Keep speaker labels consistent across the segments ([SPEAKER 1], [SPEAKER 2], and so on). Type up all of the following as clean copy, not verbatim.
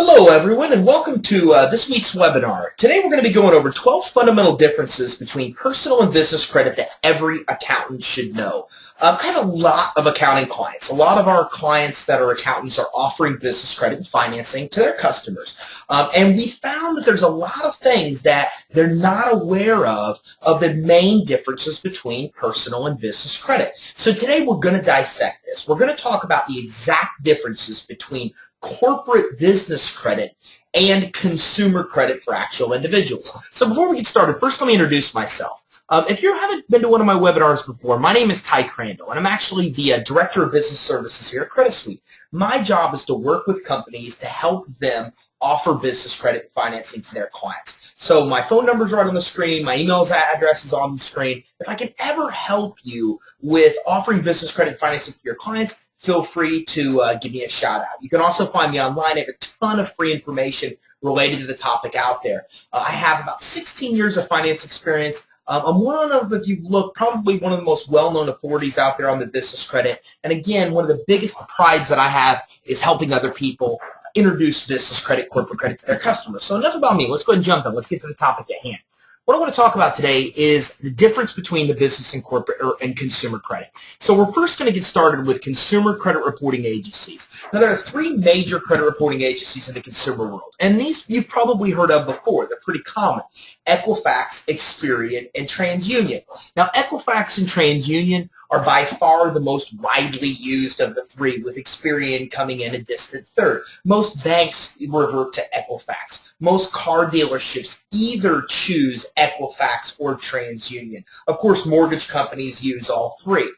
[SPEAKER 1] Hello everyone and welcome to this week's webinar. Today we're going to be going over 12 fundamental differences between personal and business credit that every accountant should know. I have a lot of accounting clients. A lot of our clients that are accountants are offering business credit and financing to their customers. And we found that there's a lot of things that they're not aware of the main differences between personal and business credit. So today we're going to dissect this. We're going to talk about the exact differences between corporate business credit and consumer credit for actual individuals. So before we get started, first let me introduce myself. If you haven't been to one of my webinars before, my name is Ty Crandall, and I'm actually the Director of Business Services here at CreditSuite. My job is to work with companies to help them offer business credit financing to their clients. So my phone number is right on the screen, my email address is on the screen. If I can ever help you with offering business credit financing to your clients, feel free to give me a shout out. You can also find me online. I have a ton of free information related to the topic out there. I have about 16 years of finance experience. I'm one of, if you've looked, probably one of the most well-known authorities out there on the business credit. And again, one of the biggest prides that I have is helping other people introduce business credit, corporate credit to their customers. So enough about me. Let's go ahead and jump in. Let's get to the topic at hand. What I want to talk about today is the difference between the business and corporate and consumer credit. So we're first going to get started with consumer credit reporting agencies. Now there are three major credit reporting agencies in the consumer world, and these you've probably heard of before. They're pretty common: Equifax, Experian, and TransUnion. Now Equifax and TransUnion are by far the most widely used of the three, with Experian coming in a distant third. Most banks revert to Equifax. Most car dealerships either choose Equifax or TransUnion. Of course, mortgage companies use all three.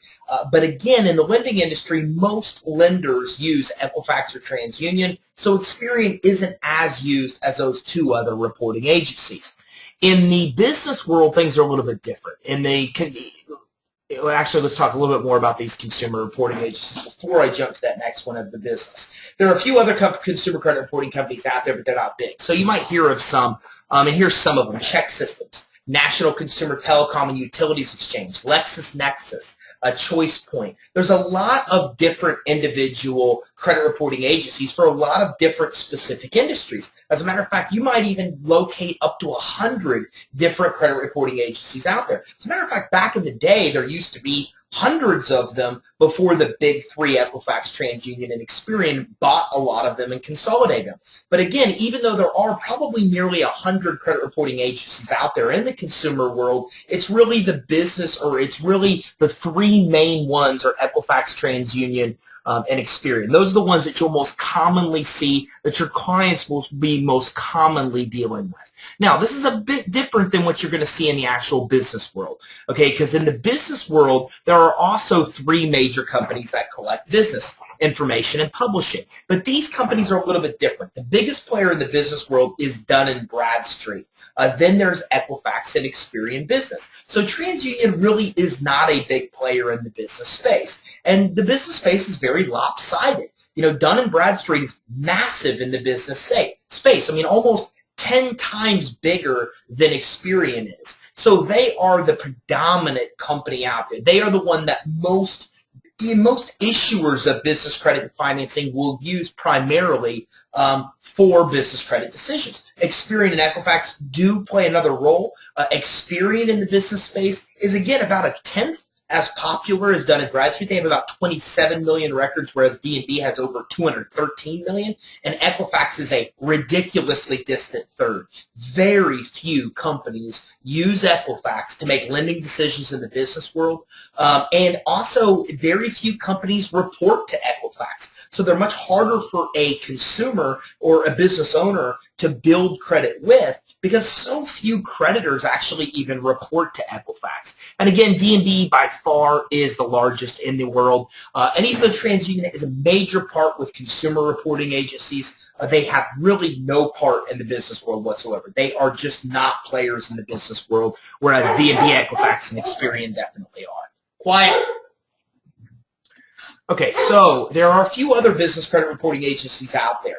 [SPEAKER 1] But again, in the lending industry, most lenders use Equifax or TransUnion, so Experian isn't as used as those two other reporting agencies. In the business world, things are a little bit different. Actually, let's talk a little bit more about these consumer reporting agencies before I jump to that next one of the business. There are a few other consumer credit reporting companies out there, but they're not big. So you might hear of some, and here's some of them: Check Systems, National Consumer Telecom and Utilities Exchange, LexisNexis, Choice Point. There's a lot of different individual credit reporting agencies for a lot of different specific industries. As a matter of fact, you might even locate up to 100 different credit reporting agencies out there. As a matter of fact, back in the day, there used to be hundreds of them before the big three, Equifax, TransUnion, and Experian, bought a lot of them and consolidated them. But again, even though there are probably nearly 100 credit reporting agencies out there in the consumer world, it's really the business, or it's really the three main ones are Equifax, TransUnion, and Experian. Those are the ones that you'll most commonly see, that your clients will be most commonly dealing with. Now, this is a bit different than what you're going to see in the actual business world, okay? Because in the business world, there are also three major companies that collect business information and publish it. But these companies are a little bit different. The biggest player in the business world is Dun & Bradstreet. Then there's Equifax and Experian Business. So TransUnion really is not a big player in the business space. And the business space is very lopsided. You know, Dun & Bradstreet is massive in the business space. I mean, almost 10 times bigger than Experian is. So they are the predominant company out there. They are the one that most issuers of business credit and financing will use primarily for business credit decisions. Experian and Equifax do play another role. Experian in the business space is, again, about a tenth as popular as Dun & Bradstreet. They have about 27 million records, whereas D&B has over 213 million, and Equifax is a ridiculously distant third. Very few companies use Equifax to make lending decisions in the business world, and also very few companies report to Equifax. So they're much harder for a consumer or a business owner to build credit with, because so few creditors actually even report to Equifax. And again, D&B by far is the largest in the world. And even though TransUnion is a major part with consumer reporting agencies, they have really no part in the business world whatsoever. They are just not players in the business world, whereas D&B, Equifax, and Experian definitely are. Quiet. Okay, so there are a few other business credit reporting agencies out there.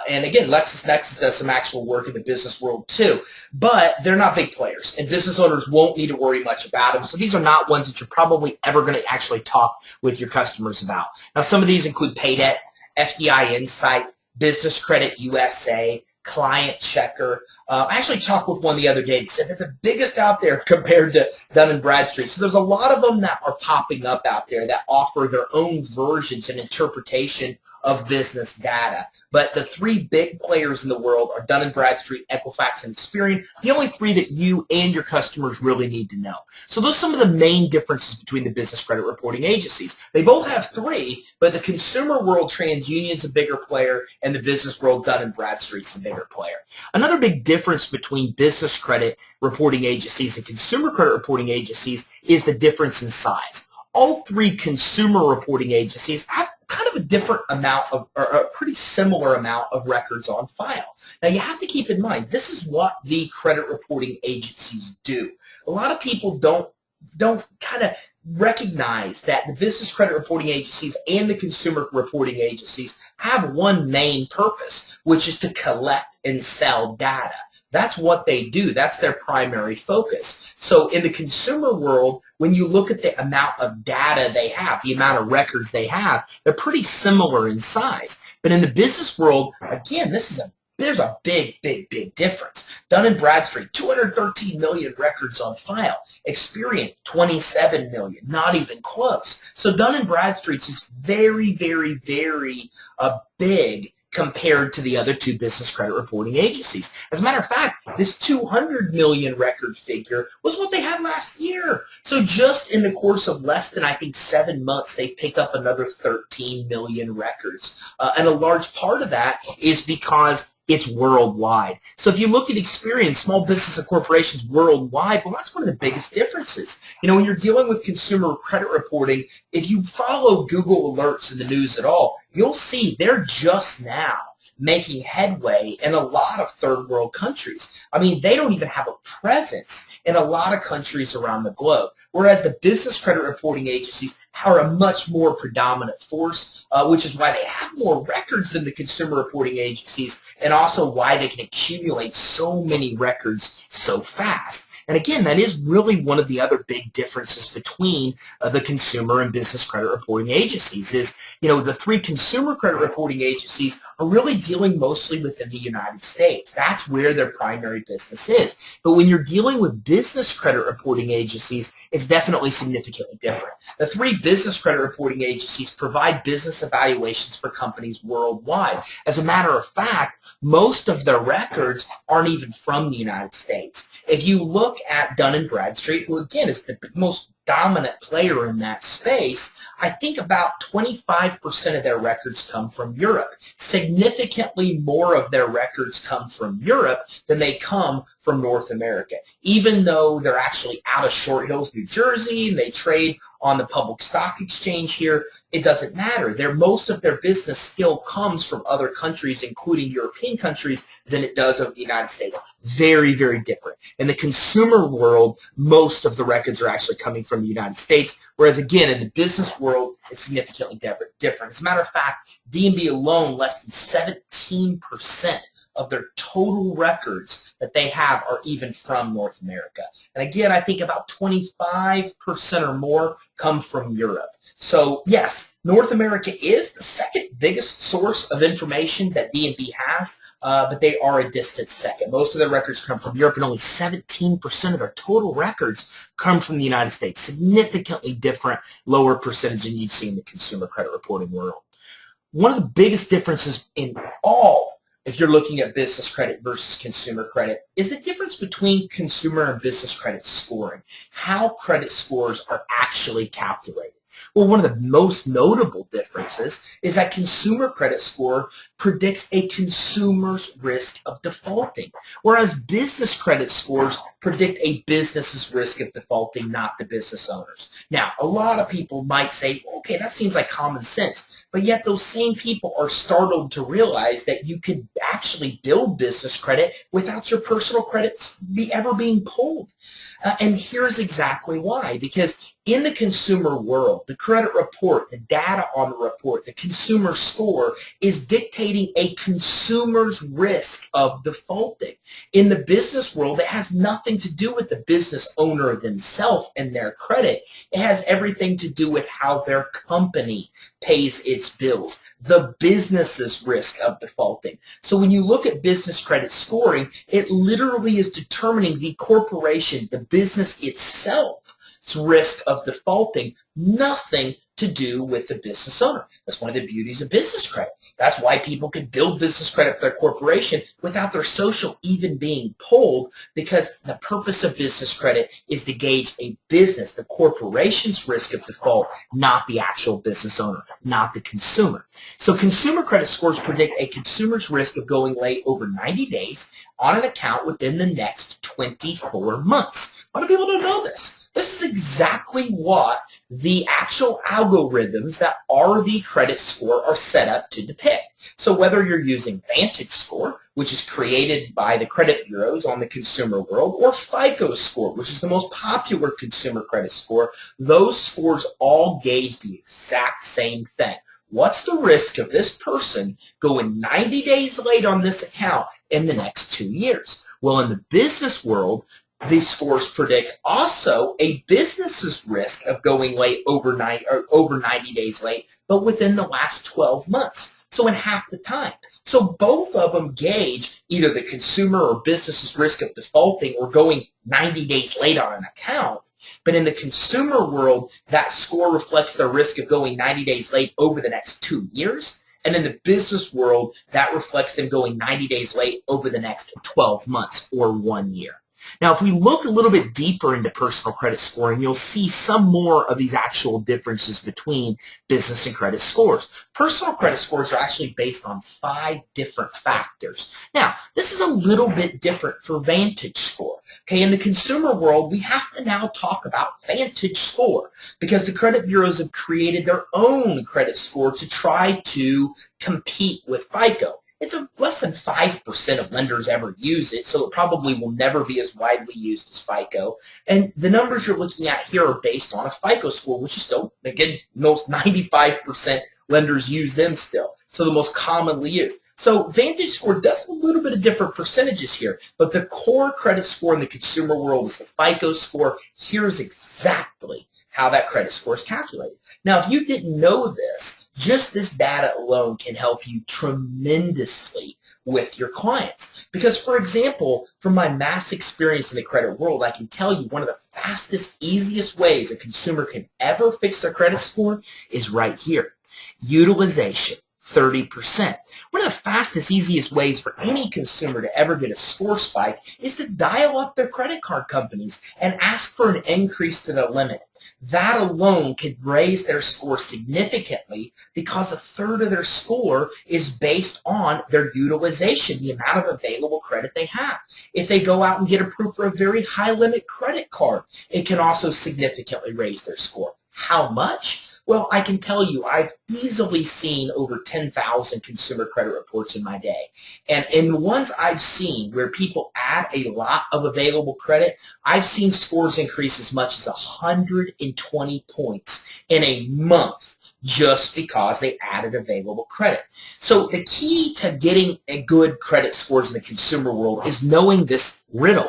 [SPEAKER 1] And again, LexisNexis does some actual work in the business world too, but they're not big players, and business owners won't need to worry much about them. So these are not ones that you're probably ever going to actually talk with your customers about. Now, some of these include Paydebt, FDI Insight, Business Credit USA, Client Checker. I actually talked with one the other day. He said they're the biggest out there compared to Dun & Bradstreet. So there's a lot of them that are popping up out there that offer their own versions and interpretation of business data. But the three big players in the world are Dun & Bradstreet, Equifax, and Experian, the only three that you and your customers really need to know. So those are some of the main differences between the business credit reporting agencies. They both have three, but the consumer world, TransUnion's a bigger player, and the business world, Dun & Bradstreet's the bigger player. Another big difference between business credit reporting agencies and consumer credit reporting agencies is the difference in size. All three consumer reporting agencies have kind of a different amount of, or a pretty similar amount of records on file. Now you have to keep in mind, this is what the credit reporting agencies do. A lot of people don't kind of recognize that the business credit reporting agencies and the consumer reporting agencies have one main purpose, which is to collect and sell data. That's what they do. That's their primary focus. So in the consumer world, when you look at the amount of data they have, the amount of records they have, they're pretty similar in size. But in the business world, again, there's a big difference. Dun & Bradstreet, 213 million records on file. Experian, 27 million, not even close. So Dun & Bradstreet's is very big compared to the other two business credit reporting agencies. As a matter of fact, this 200 million record figure was what they had last year. So just in the course of less than, I think, 7 months, they picked up another 13 million records. And a large part of that is because it's worldwide. So if you look at Experian, small business and corporations worldwide, well, that's one of the biggest differences. You know, when you're dealing with consumer credit reporting, if you follow Google alerts in the news at all, you'll see they're just now making headway in a lot of third world countries. I mean, they don't even have a presence in a lot of countries around the globe, whereas the business credit reporting agencies are a much more predominant force, which is why they have more records than the consumer reporting agencies, and also why they can accumulate so many records so fast. And again, that is really one of the other big differences between the consumer and business credit reporting agencies is, you know, the three consumer credit reporting agencies are really dealing mostly within the United States. That's where their primary business is. But when you're dealing with business credit reporting agencies, it's definitely significantly different. The three business credit reporting agencies provide business evaluations for companies worldwide. As a matter of fact, most of their records aren't even from the United States. If you look at Dun & Bradstreet, who again is the most dominant player in that space, I think about 25% of their records come from Europe. Significantly more of their records come from Europe than they come from North America. Even though they're actually out of Short Hills, New Jersey, and they trade on the public stock exchange here, it doesn't matter. Most of their business still comes from other countries, including European countries, than it does of the United States. Very different. In the consumer world, most of the records are actually coming from the United States, whereas again, in the business world, it's significantly different. As a matter of fact, D&B alone, less than 17% of their total records that they have are even from North America. And again, I think about 25% or more come from Europe. So yes, North America is the second biggest source of information that D&B has, but they are a distant second. Most of their records come from Europe, and only 17% of their total records come from the United States. Significantly different, lower percentage than you'd see in the consumer credit reporting world. One of the biggest differences in all, if you're looking at business credit versus consumer credit, is the difference between consumer and business credit scoring, how credit scores are actually calculated. Well, one of the most notable differences is that consumer credit score predicts a consumer's risk of defaulting, whereas business credit scores predict a business's risk of defaulting, not the business owners. Now, a lot of people might say, okay, that seems like common sense, but yet those same people are startled to realize that you could actually build business credit without your personal credits ever being pulled. And here's exactly why. Because in the consumer world, the credit report, the data on the report, the consumer score is dictating a consumer's risk of defaulting. In the business world, it has nothing nothing to do with the business owner themselves and their credit. It has everything to do with how their company pays its bills, the business's risk of defaulting. So when you look at business credit scoring, it literally is determining the corporation, the business itself's risk of defaulting, nothing to do with the business owner. That's one of the beauties of business credit. That's why people can build business credit for their corporation without their social even being pulled, because the purpose of business credit is to gauge a business, the corporation's risk of default, not the actual business owner, not the consumer. So consumer credit scores predict a consumer's risk of going late over 90 days on an account within the next 24 months. A lot of people don't know this. This is exactly what the actual algorithms that are the credit score are set up to depict. So whether you're using Vantage Score, which is created by the credit bureaus on the consumer world, or FICO Score, which is the most popular consumer credit score, those scores all gauge the exact same thing. What's the risk of this person going 90 days late on this account in the next 2 years? Well, in the business world, these scores predict also a business's risk of going late over 90 days late, but within the last 12 months, so in half the time. So both of them gauge either the consumer or business's risk of defaulting or going 90 days late on an account. But in the consumer world, that score reflects their risk of going 90 days late over the next 2 years. And in the business world, that reflects them going 90 days late over the next 12 months or 1 year. Now, if we look a little bit deeper into personal credit scoring, you'll see some more of these actual differences between business and credit scores. Personal credit scores are actually based on 5 different factors. Now, this is a little bit different for Vantage Score. Okay, in the consumer world, we have to now talk about Vantage Score because the credit bureaus have created their own credit score to try to compete with FICO. It's less than 5% of lenders ever use it, so it probably will never be as widely used as FICO. And the numbers you're looking at here are based on a FICO score, which is still, again, most 95% lenders use them still, so the most commonly used. So Vantage Score does a little bit of different percentages here, but the core credit score in the consumer world is the FICO score. Here's exactly how that credit score is calculated. Now, if you didn't know this, just this data alone can help you tremendously with your clients. Because, for example, from my mass experience in the credit world, I can tell you one of the fastest, easiest ways a consumer can ever fix their credit score is right here. Utilization. 30%. One of the fastest, easiest ways for any consumer to ever get a score spike is to dial up their credit card companies and ask for an increase to their limit. That alone could raise their score significantly because a third of their score is based on their utilization, the amount of available credit they have. If they go out and get approved for a very high limit credit card, it can also significantly raise their score. How much? Well, I can tell you I've easily seen over 10,000 consumer credit reports in my day. And in the ones I've seen where people add a lot of available credit, I've seen scores increase as much as 120 points in a month just because they added available credit. So the key to getting a good credit scores in the consumer world is knowing this riddle,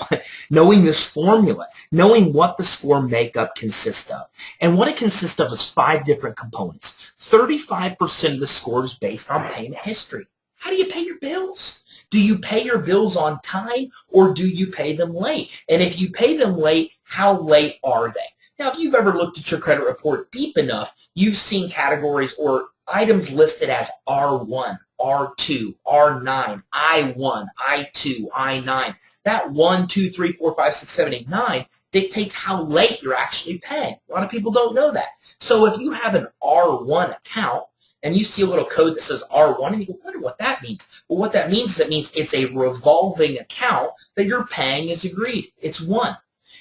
[SPEAKER 1] knowing this formula, knowing what the score makeup consists of. And what it consists of is 5 different components. 35% of the score is based on payment history. How do you pay your bills? Do you pay your bills on time or do you pay them late? And if you pay them late, how late are they? Now, if you've ever looked at your credit report deep enough, you've seen categories or items listed as R1, R2, R9, I1, I2, I9. That 1, 2, 3, 4, 5, 6, 7, 8, 9 dictates how late you're actually paying. A lot of people don't know that. So if you have an R1 account and you see a little code that says R1 and you go, wonder what that means. Well, what that means is it means it's a revolving account that you're paying as agreed. It's 1.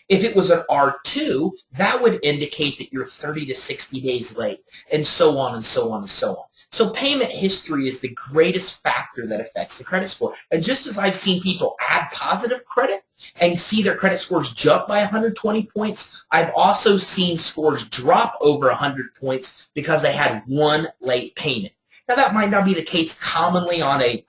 [SPEAKER 1] If it was an R2, that would indicate that you're 30 to 60 days late, and so on and so on and so on. So payment history is the greatest factor that affects the credit score. And just as I've seen people add positive credit and see their credit scores jump by 120 points, I've also seen scores drop over 100 points because they had 1 late payment. Now, that might not be the case commonly on a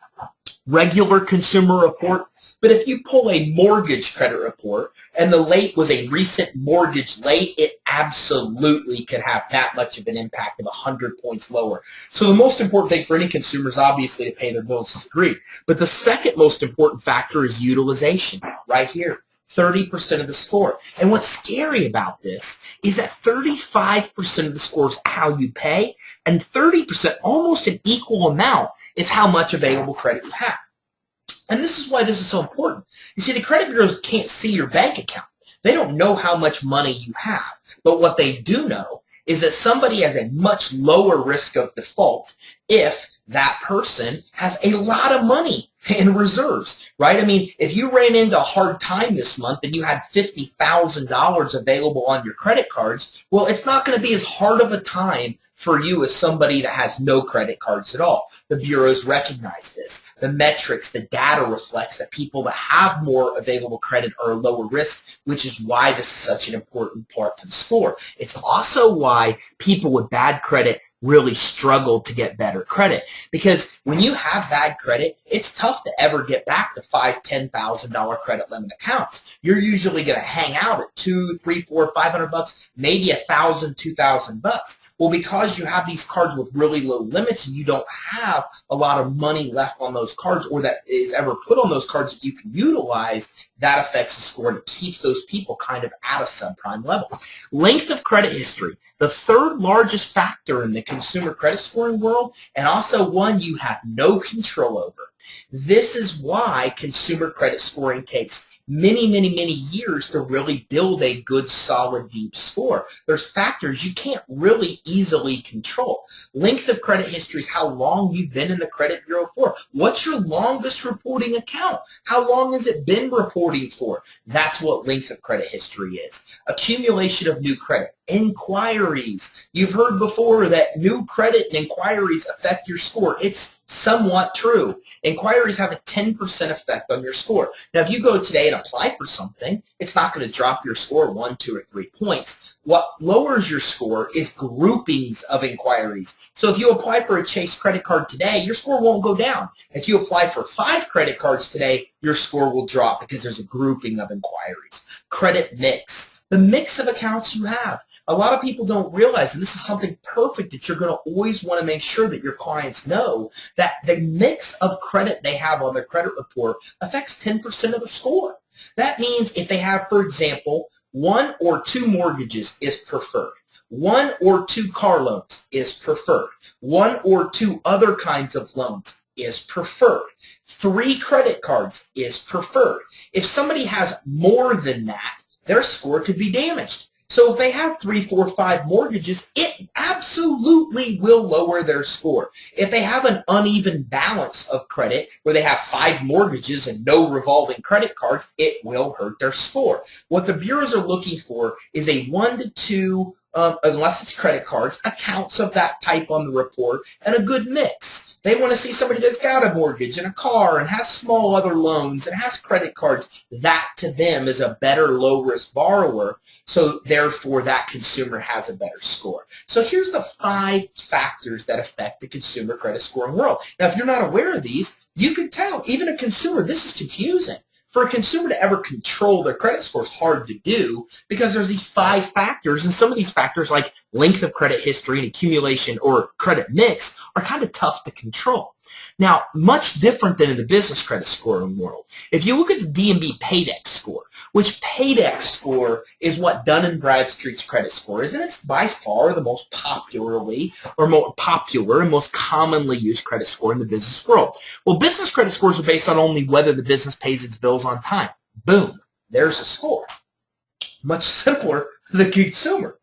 [SPEAKER 1] regular consumer report, But if you pull a mortgage credit report and the late was a recent mortgage late, it absolutely could have that much of an impact of 100 points lower. So the most important thing for any consumer is obviously to pay their bills as agreed. But the second most important factor is utilization, right here. 30% of the score. And what's scary about this is that 35% of the score is how you pay, and 30%, almost an equal amount, is how much available credit you have. And this is why this is so important. You see, the credit bureaus can't see your bank account. They don't know how much money you have. But what they do know is that somebody has a much lower risk of default if that person has a lot of money in reserves, right? I mean, if you ran into a hard time this month and you had $50,000 available on your credit cards, well, it's not going to be as hard of a time for you as somebody that has no credit cards at all. The bureaus recognize this. The metrics, the data reflects that people that have more available credit are lower risk, which is why this is such an important part to the score. It's also why people with bad credit really struggle to get better credit, because when you have bad credit, it's tough to ever get back to $5,000, $10,000 credit limit accounts. You're usually going to hang out at $200, $300, $400, $500, maybe $1,000, $2,000. Well, because you have these cards with really low limits and you don't have a lot of money left on those cards, or that is ever put on those cards that you can utilize, that affects the score and keeps those people kind of at a subprime level. Length of credit history, the third largest factor in the consumer credit scoring world, and also one you have no control over. This is why consumer credit scoring takes many, many, many years to really build a good, solid, deep score. There's factors you can't really easily control. Length of credit history is how long you've been in the credit bureau for. What's your longest reporting account? How long has it been reporting for? That's what length of credit history is. Accumulation of new credit. Inquiries. You've heard before that new credit and inquiries affect your score. It's somewhat true. Inquiries have a 10% effect on your score. Now, if you go today and apply for something, it's not going to drop your score 1, 2, or 3 points. What lowers your score is groupings of inquiries. So if you apply for a Chase credit card today, your score won't go down. If you apply for 5 credit cards today, your score will drop because there's a grouping of inquiries. Credit mix. The mix of accounts you have. A lot of people don't realize, and this is something perfect that you're going to always want to make sure that your clients know, that the mix of credit they have on their credit report affects 10% of the score. That means if they have, for example, 1 or 2 mortgages is preferred. 1 or 2 car loans is preferred. 1 or 2 other kinds of loans is preferred. 3 credit cards is preferred. If somebody has more than that, their score could be damaged. So if they have 3, 4, 5 mortgages, it absolutely will lower their score. If they have an uneven balance of credit, where they have 5 mortgages and no revolving credit cards, it will hurt their score. What the bureaus are looking for is a 1 to 2, unless it's credit cards, accounts of that type on the report, and a good mix. They want to see somebody that's got a mortgage and a car and has small other loans and has credit cards. That, to them, is a better low-risk borrower. So therefore, that consumer has a better score. So here's the 5 factors that affect the consumer credit scoring world. Now, if you're not aware of these, you can tell. Even a consumer, this is confusing. For a consumer to ever control their credit score is hard to do because there's these 5 factors, and some of these factors, like length of credit history and accumulation or credit mix, are kind of tough to control. Now, much different than in the business credit scoring world. If you look at the D&B Paydex score, which Paydex score is what Dun & Bradstreet's credit score is, and it's by far the most more popular and most commonly used credit score in the business world. Well, business credit scores are based on only whether the business pays its bills on time. Boom, there's a score. Much simpler for the consumer.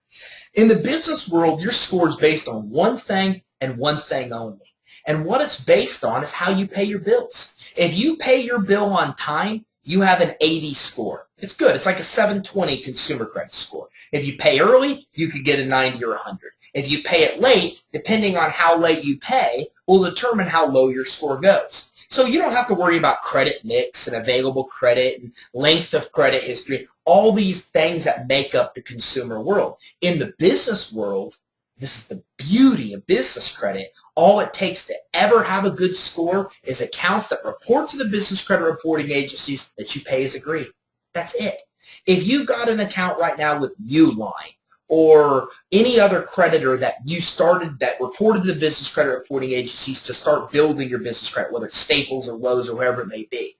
[SPEAKER 1] In the business world, your score is based on one thing and one thing only. And what it's based on is how you pay your bills. If you pay your bill on time, you have an 80 score. It's good. It's like a 720 consumer credit score. If you pay early, you could get a 90 or 100. If you pay it late, depending on how late you pay, will determine how low your score goes. So you don't have to worry about credit mix and available credit and length of credit history, all these things that make up the consumer world. In the business world, this is the beauty of business credit. All it takes to ever have a good score is accounts that report to the business credit reporting agencies that you pay as agreed. That's it. If you got an account right now with Uline or any other creditor that you started that reported to the business credit reporting agencies to start building your business credit, whether it's Staples or Lowe's or wherever it may be,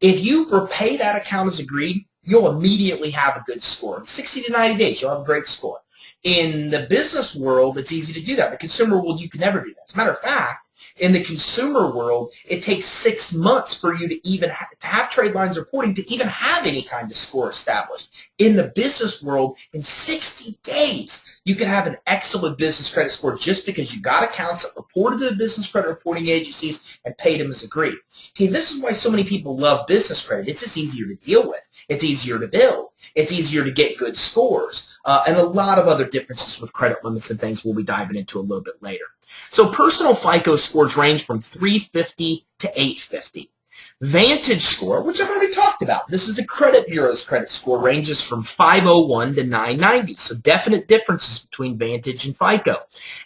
[SPEAKER 1] if you repay that account as agreed, you'll immediately have a good score. In 60 to 90 days, you'll have a great score. In the business world, it's easy to do that. In the consumer world, you can never do that. As a matter of fact, in the consumer world, it takes 6 months for you to even have trade lines reporting to even have any kind of score established. In the business world, in 60 days, you can have an excellent business credit score just because you got accounts that reported to the business credit reporting agencies and paid them as agreed. Okay, this is why so many people love business credit. It's just easier to deal with. It's easier to build. It's easier to get good scores. And a lot of other differences with credit limits and things we'll be diving into a little bit later. So personal FICO scores range from 350 to 850. Vantage score, which I've already talked about, this is the credit bureau's credit score, ranges from 501 to 990. So definite differences between Vantage and FICO.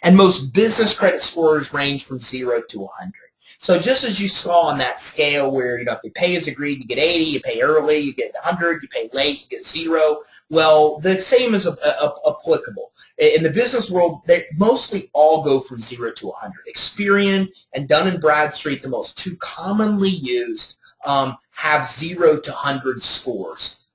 [SPEAKER 1] And most business credit scores range from 0 to 100. So just as you saw on that scale where, if they pay as agreed, you get 80, you pay early, you get 100, you pay late, you get 0. Well, the same is applicable. In the business world, they mostly all go from 0 to 100. Experian and Dun & Bradstreet, the most two commonly used, have 0 to 100 scores,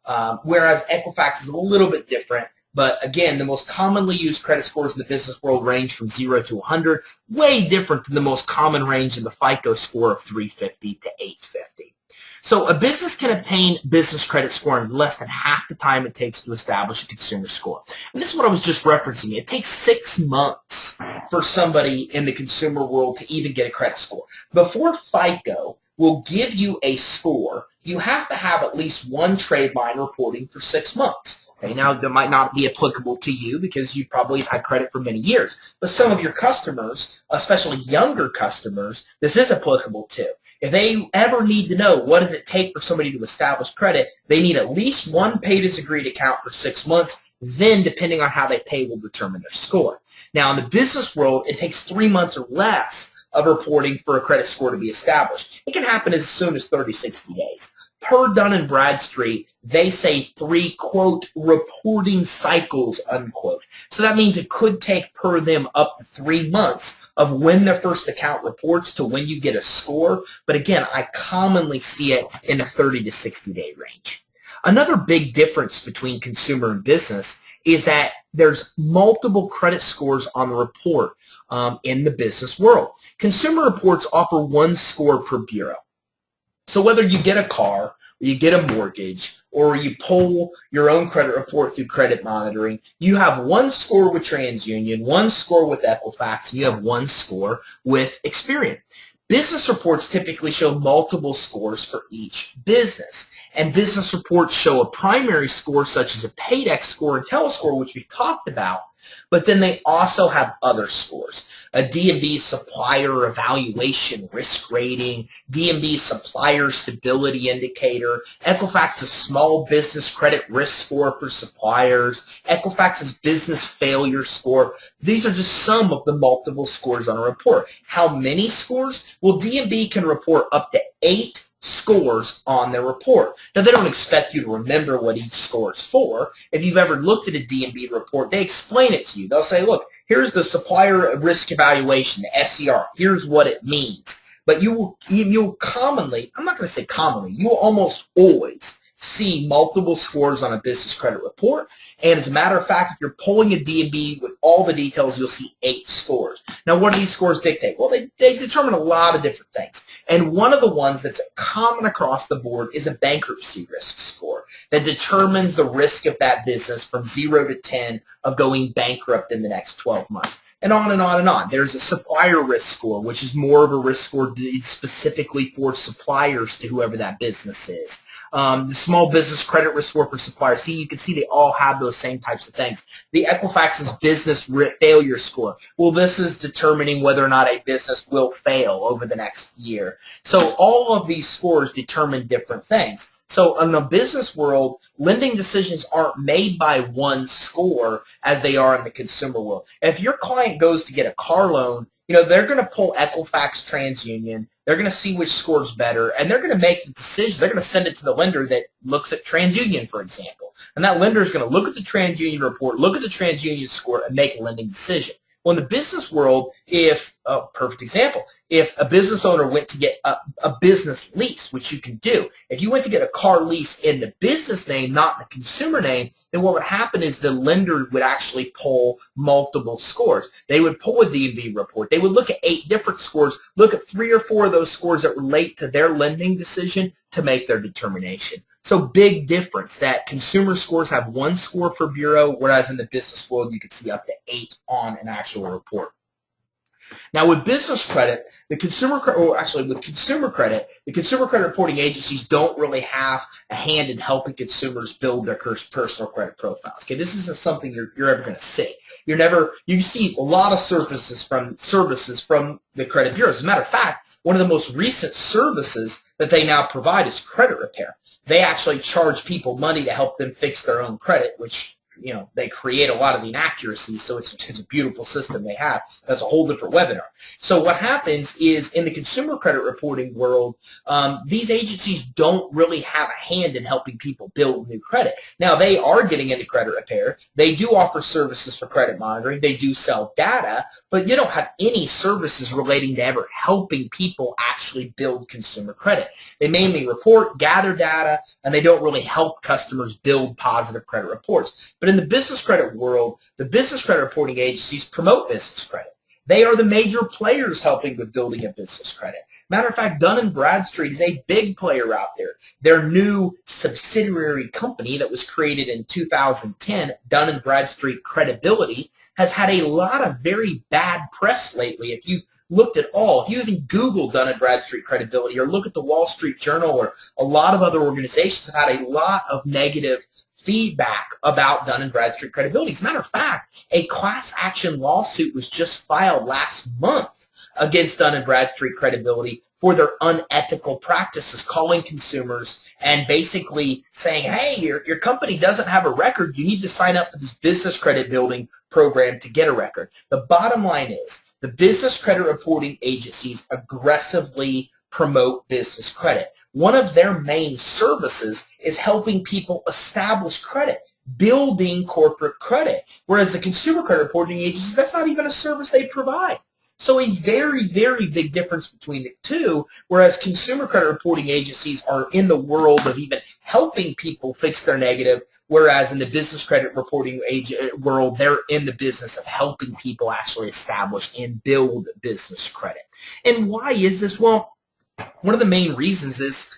[SPEAKER 1] whereas Equifax is a little bit different. But again, the most commonly used credit scores in the business world range from 0 to 100, way different than the most common range in the FICO score of 350 to 850. So a business can obtain business credit score in less than half the time it takes to establish a consumer score. And this is what I was just referencing. It takes 6 months for somebody in the consumer world to even get a credit score. Before FICO will give you a score, you have to have at least one trade line reporting for 6 months. Okay, now, that might not be applicable to you because you probably have had credit for many years. But some of your customers, especially younger customers, this is applicable to. If they ever need to know what does it take for somebody to establish credit, they need at least one paid as agreed account for 6 months. Then, depending on how they pay, will determine their score. Now, in the business world, it takes 3 months or less of reporting for a credit score to be established. It can happen as soon as 30, 60 days. Per Dun & Bradstreet, they say 3, quote, reporting cycles, unquote. So that means it could take per them up to 3 months of when their first account reports to when you get a score. But again, I commonly see it in a 30 to 60-day range. Another big difference between consumer and business is that there's multiple credit scores on the report in the business world. Consumer reports offer one score per bureau. So whether you get a car, or you get a mortgage, or you pull your own credit report through credit monitoring, you have one score with TransUnion, one score with Equifax, and you have one score with Experian. Business reports typically show multiple scores for each business. And business reports show a primary score such as a Paydex score and Telescore, which we talked about, but then they also have other scores. A D&B supplier evaluation risk rating, D&B supplier stability indicator, Equifax's small business credit risk score for suppliers, Equifax's business failure score. These are just some of the multiple scores on a report. How many scores? Well, D&B can report up to 8 scores on their report. Now, they don't expect you to remember what each score is for. If you've ever looked at a D&B report, they explain it to you. They'll say, look, here's the supplier risk evaluation, the SER. Here's what it means. But you'll commonly, I'm not going to say commonly, you will almost always see multiple scores on a business credit report. And as a matter of fact, if you're pulling a D&B with all the details, you'll see 8 scores. Now, what do these scores dictate? Well, they determine a lot of different things. And one of the ones that's common across the board is a bankruptcy risk score that determines the risk of that business from 0 to 10 of going bankrupt in the next 12 months. And on and on and on. There's a supplier risk score, which is more of a risk score specifically for suppliers to whoever that business is. The small business credit risk score for suppliers. See, you can see they all have those same types of things. The Equifax's business failure score. Well, this is determining whether or not a business will fail over the next year. So all of these scores determine different things. So in the business world, lending decisions aren't made by one score as they are in the consumer world. If your client goes to get a car loan they're going to pull Equifax, TransUnion. They're going to see which score's better, and they're going to make the decision. They're going to send it to the lender that looks at TransUnion, for example. And that lender is going to look at the TransUnion report, look at the TransUnion score, and make a lending decision. Well, in the business world, perfect example, if a business owner went to get a business lease, which you can do, if you went to get a car lease in the business name, not the consumer name, then what would happen is the lender would actually pull multiple scores. They would pull a D&B report. They would look at 8 different scores, look at 3 or 4 of those scores that relate to their lending decision to make their determination. So big difference that consumer scores have 1 score per bureau, whereas in the business world you could see up to 8 on an actual report. Now with business credit, with consumer credit, the consumer credit reporting agencies don't really have a hand in helping consumers build their personal credit profiles. Okay, this isn't something you're ever going to see. You see a lot of services from the credit bureaus. As a matter of fact, one of the most recent services that they now provide is credit repair. They actually charge people money to help them fix their own credit, which, they create a lot of the inaccuracies, so it's a beautiful system they have. That's a whole different webinar. So what happens is in the consumer credit reporting world, these agencies don't really have a hand in helping people build new credit. Now, they are getting into credit repair. They do offer services for credit monitoring. They do sell data, but you don't have any services relating to ever helping people actually build consumer credit. They mainly report, gather data, and they don't really help customers build positive credit reports. But in the business credit world, the business credit reporting agencies promote business credit. They are the major players helping with building a business credit. Matter of fact, Dun & Bradstreet is a big player out there. Their new subsidiary company that was created in 2010, Dun & Bradstreet Credibility, has had a lot of very bad press lately. If you looked at if you even Google Dun & Bradstreet Credibility or look at the Wall Street Journal or a lot of other organizations have had a lot of negative feedback about Dun & Bradstreet Credibility. As a matter of fact, a class action lawsuit was just filed last month against Dun & Bradstreet Credibility for their unethical practices, calling consumers and basically saying, hey, your company doesn't have a record. You need to sign up for this business credit building program to get a record. The bottom line is the business credit reporting agencies aggressively promote business credit. One of their main services is helping people establish credit, building corporate credit, whereas the consumer credit reporting agencies, that's not even a service they provide. So a very, very big difference between the two, whereas consumer credit reporting agencies are in the world of even helping people fix their negative, whereas in the business credit reporting world, they're in the business of helping people actually establish and build business credit. And why is this? Well, one of the main reasons is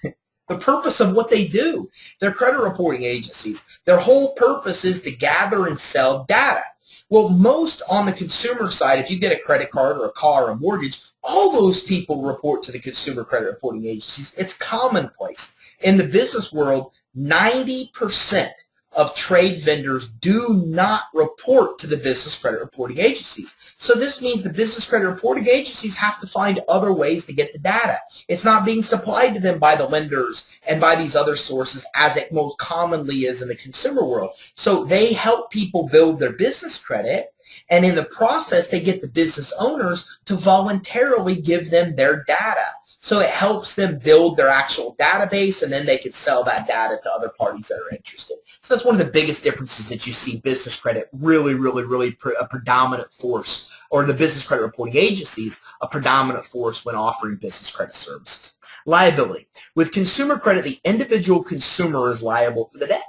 [SPEAKER 1] the purpose of what they do. They're credit reporting agencies. Their whole purpose is to gather and sell data. Well, most on the consumer side, if you get a credit card or a car or a mortgage, all those people report to the consumer credit reporting agencies. It's commonplace. In the business world, 90% of trade vendors do not report to the business credit reporting agencies. So this means the business credit reporting agencies have to find other ways to get the data. It's not being supplied to them by the lenders and by these other sources as it most commonly is in the consumer world. So they help people build their business credit, and in the process, they get the business owners to voluntarily give them their data. So it helps them build their actual database, and then they can sell that data to other parties that are interested. So that's one of the biggest differences that you see business credit really a predominant force, or the business credit reporting agencies, a predominant force when offering business credit services. Liability. With consumer credit, the individual consumer is liable for the debt.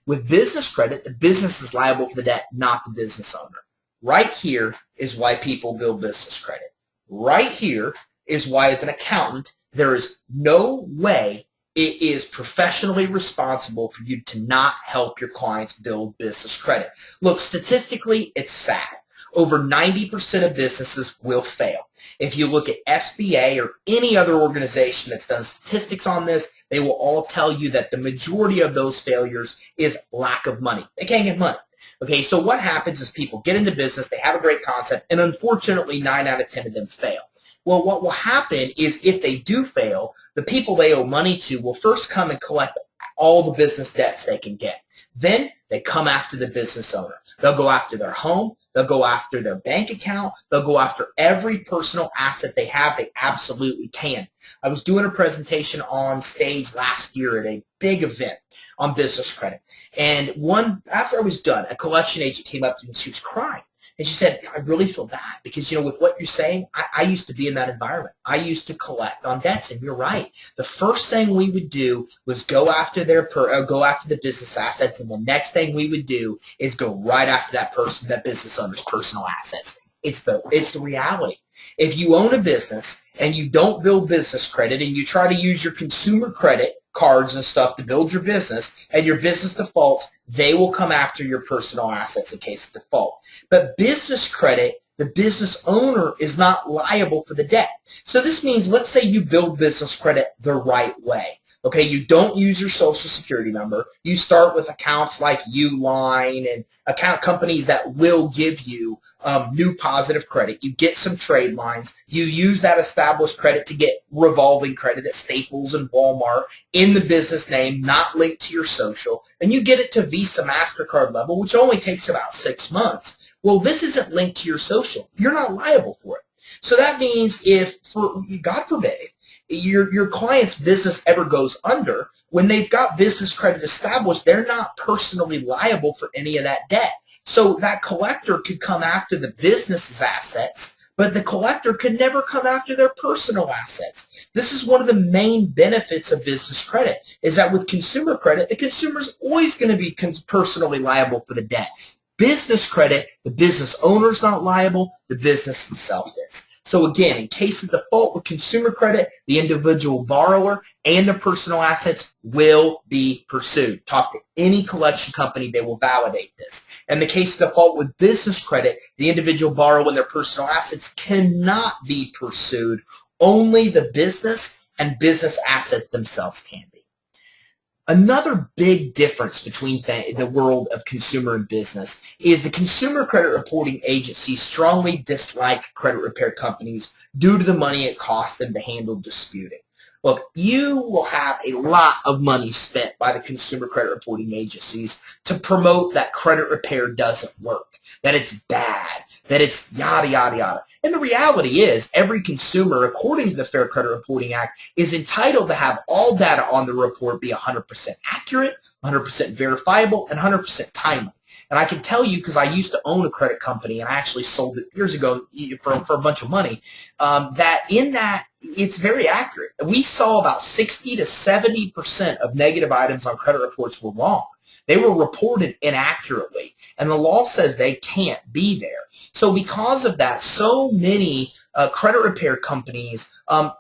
[SPEAKER 1] With business credit, the business is liable for the debt, not the business owner. Right here is why people build business credit. Right here is why, as an accountant, there is no way it is professionally responsible for you to not help your clients build business credit. Look, statistically, it's sad. Over 90% of businesses will fail. If you look at SBA or any other organization that's done statistics on this, they will all tell you that the majority of those failures is lack of money. They can't get money. Okay, so what happens is people get into business, they have a great concept, and unfortunately 9 out of 10 of them fail. Well, what will happen is if they do fail, the people they owe money to will first come and collect all the business debts they can get. Then they come after the business owner. They'll go after their home. They'll go after their bank account. They'll go after every personal asset they have. They absolutely can. I was doing a presentation on stage last year at a big event on business credit. And after I was done, a collection agent came up to me and she was crying. And she said, I really feel bad because, with what you're saying, I used to be in that environment. I used to collect on debts, and you're right. The first thing we would do was go after the business assets, and the next thing we would do is go right after that business owner's personal assets. It's the reality. If you own a business and you don't build business credit and you try to use your consumer credit cards and stuff to build your business and your business defaults, they will come after your personal assets in case of default. But business credit, the business owner is not liable for the debt. So this means, let's say you build business credit the right way. Okay, you don't use your social security number. You start with accounts like Uline and account companies that will give you new positive credit. You get some trade lines. You use that established credit to get revolving credit at Staples and Walmart in the business name, not linked to your social, and you get it to Visa, MasterCard level, which only takes about 6 months. Well, this isn't linked to your social. You're not liable for it. So that means if, God forbid, your client's business ever goes under, when they've got business credit established, they're not personally liable for any of that debt. So that collector could come after the business's assets, but the collector could never come after their personal assets. This is one of the main benefits of business credit, is that with consumer credit, the consumer's always going to be personally liable for the debt. Business credit, the business owner's not liable, the business itself is. So again, in case of default with consumer credit, the individual borrower and their personal assets will be pursued. Talk to any collection company, they will validate this. In the case of default with business credit, the individual borrower and their personal assets cannot be pursued. Only the business and business assets themselves can be. Another big difference between the world of consumer and business is the consumer credit reporting agencies strongly dislike credit repair companies due to the money it costs them to handle disputing. Look, you will have a lot of money spent by the consumer credit reporting agencies to promote that credit repair doesn't work, that it's bad, that it's yada, yada, yada. And the reality is every consumer, according to the Fair Credit Reporting Act, is entitled to have all data on the report be 100% accurate, 100% verifiable, and 100% timely. And I can tell you, because I used to own a credit company and I actually sold it years ago for a bunch of money, that in that it's very accurate. We saw about 60 to 70% of negative items on credit reports were wrong. They were reported inaccurately, and the law says they can't be there. So because of that, so many credit repair companies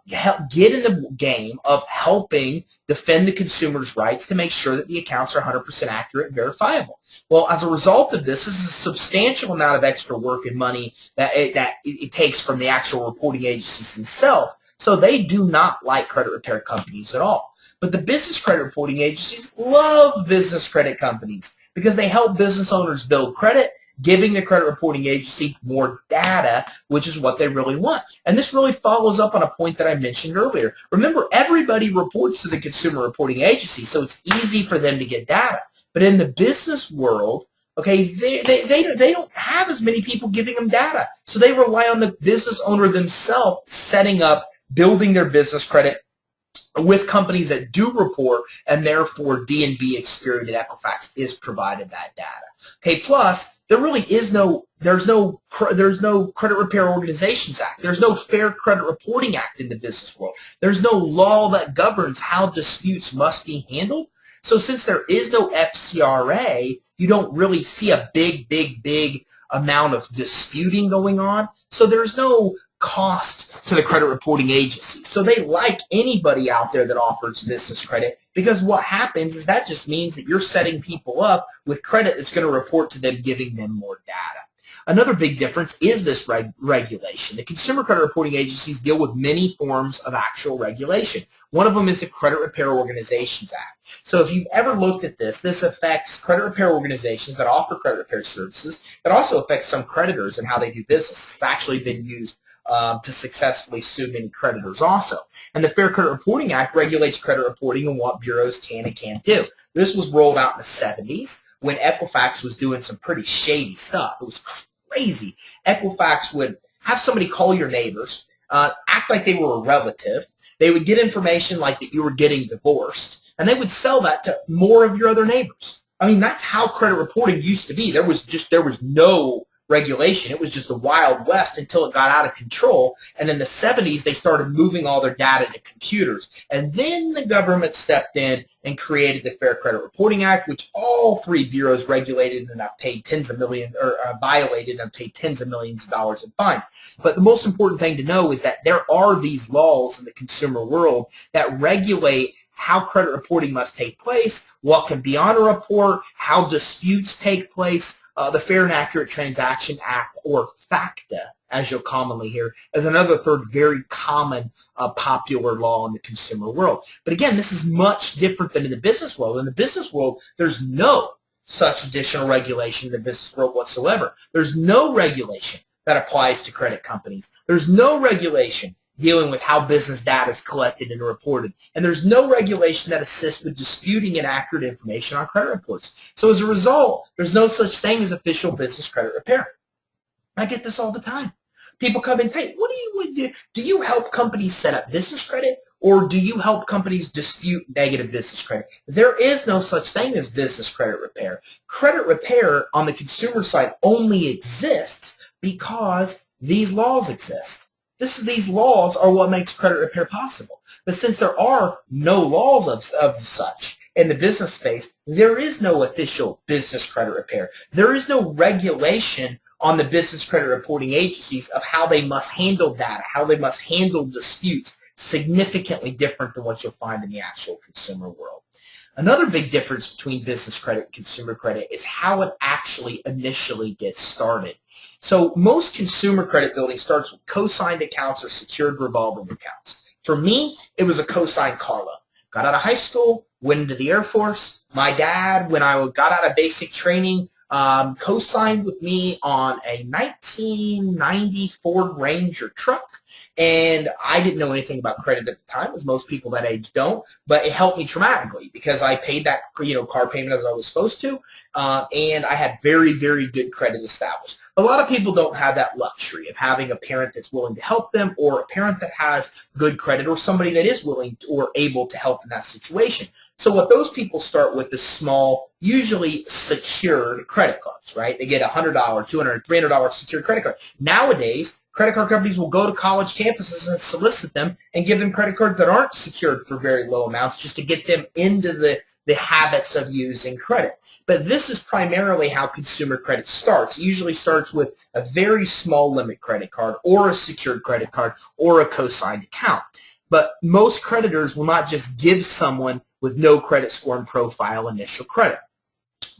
[SPEAKER 1] get in the game of helping defend the consumer's rights to make sure that the accounts are 100% accurate and verifiable. Well, as a result of this is a substantial amount of extra work and money that it takes from the actual reporting agencies themselves. So they do not like credit repair companies at all. But the business credit reporting agencies love business credit companies because they help business owners build credit, giving the credit reporting agency more data, which is what they really want. And this really follows up on a point that I mentioned earlier. Remember, everybody reports to the consumer reporting agency, so it's easy for them to get data. But in the business world, okay, they don't have as many people giving them data. So they rely on the business owner themselves setting up, building their business credit with companies that do report, and therefore D&B, Experian, and Equifax is provided that data. Okay, plus there really is there's no Credit Repair Organizations Act. There's no Fair Credit Reporting Act in the business world. There's no law that governs how disputes must be handled. So since there is no FCRA, you don't really see a big amount of disputing going on. So there's no cost to the credit reporting agency. So they like anybody out there that offers business credit, because what happens is that just means that you're setting people up with credit that's going to report to them, giving them more data. Another big difference is this regulation. The consumer credit reporting agencies deal with many forms of actual regulation. One of them is the Credit Repair Organizations Act. So if you've ever looked at this, this affects credit repair organizations that offer credit repair services. It also affects some creditors and how they do business. It's actually been used to successfully sue many creditors also. And the Fair Credit Reporting Act regulates credit reporting and what bureaus can and can't do. This was rolled out in the 70s. when Equifax was doing some pretty shady stuff. It was crazy. Equifax would have somebody call your neighbors, act like they were a relative. They would get information like that you were getting divorced, and they would sell that to more of your other neighbors. I mean, that's how credit reporting used to be. There was no regulation. It was just the Wild West until it got out of control. And in the 70s, they started moving all their data to computers. And then the government stepped in and created the Fair Credit Reporting Act, which all three bureaus regulated and paid tens of millions, or violated and paid tens of millions of dollars in fines. But the most important thing to know is that there are these laws in the consumer world that regulate how credit reporting must take place, what can be on a report, how disputes take place. The Fair and Accurate Transaction Act, or FACTA, as you'll commonly hear, is another third very common popular law in the consumer world. But again, this is much different than in the business world. In the business world, there's no such additional regulation in the business world whatsoever. There's no regulation that applies to credit companies. There's no regulation dealing with how business data is collected and reported. And there's no regulation that assists with disputing inaccurate information on credit reports. So as a result, there's no such thing as official business credit repair. I get this all the time. People come and say, what do you help companies set up business credit, or do you help companies dispute negative business credit? There is no such thing as business credit repair. Credit repair on the consumer side only exists because these laws exist. These laws are what makes credit repair possible. But since there are no laws of such in the business space, there is no official business credit repair. There is no regulation on the business credit reporting agencies of how they must handle data, how they must handle disputes, significantly different than what you'll find in the actual consumer world. Another big difference between business credit and consumer credit is how it actually initially gets started. So most consumer credit building starts with co-signed accounts or secured revolving accounts. For me, it was a co-signed car loan. Got out of high school, went into the Air Force. My dad, when I got out of basic training, co-signed with me on a 1990 Ford Ranger truck. And I didn't know anything about credit at the time, as most people that age don't, but it helped me dramatically because I paid that car payment as I was supposed to, and I had very, very good credit established. A lot of people don't have that luxury of having a parent that's willing to help them, or a parent that has good credit, or somebody that is willing to, or able to help in that situation. So what those people start with is small, usually secured credit cards, right? They get $100, $200, $300 secured credit card. Nowadays, credit card companies will go to college campuses and solicit them and give them credit cards that aren't secured for very low amounts just to get them into the habits of using credit. But this is primarily how consumer credit starts. It usually starts with a very small limit credit card, or a secured credit card, or a co-signed account. But most creditors will not just give someone with no credit score and profile initial credit.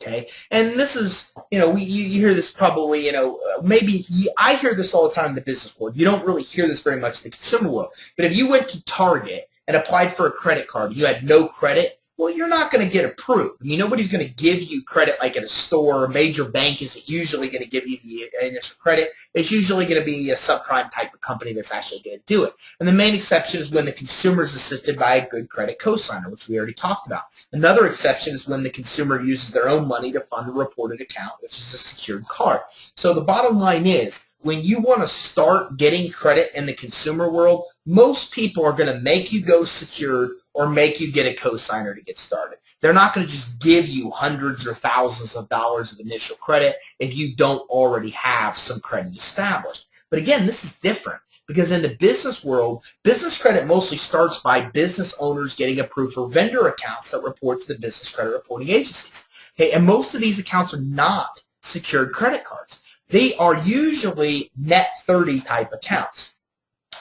[SPEAKER 1] Okay, and this is, you hear this probably, I hear this all the time in the business world. You don't really hear this very much in the consumer world. But if you went to Target and applied for a credit card and you had no credit, well, you're not going to get approved. I mean, nobody's going to give you credit like at a store. A major bank isn't usually going to give you the initial credit. It's usually going to be a subprime type of company that's actually going to do it. And the main exception is when the consumer is assisted by a good credit cosigner, which we already talked about. Another exception is when the consumer uses their own money to fund a reported account, which is a secured card. So the bottom line is, when you want to start getting credit in the consumer world, most people are going to make you go secured or make you get a cosigner to get started. They're not going to just give you hundreds or thousands of dollars of initial credit if you don't already have some credit established. But again, this is different because in the business world, business credit mostly starts by business owners getting approved for vendor accounts that report to the business credit reporting agencies. Okay, and most of these accounts are not secured credit cards. They are usually net 30 type accounts.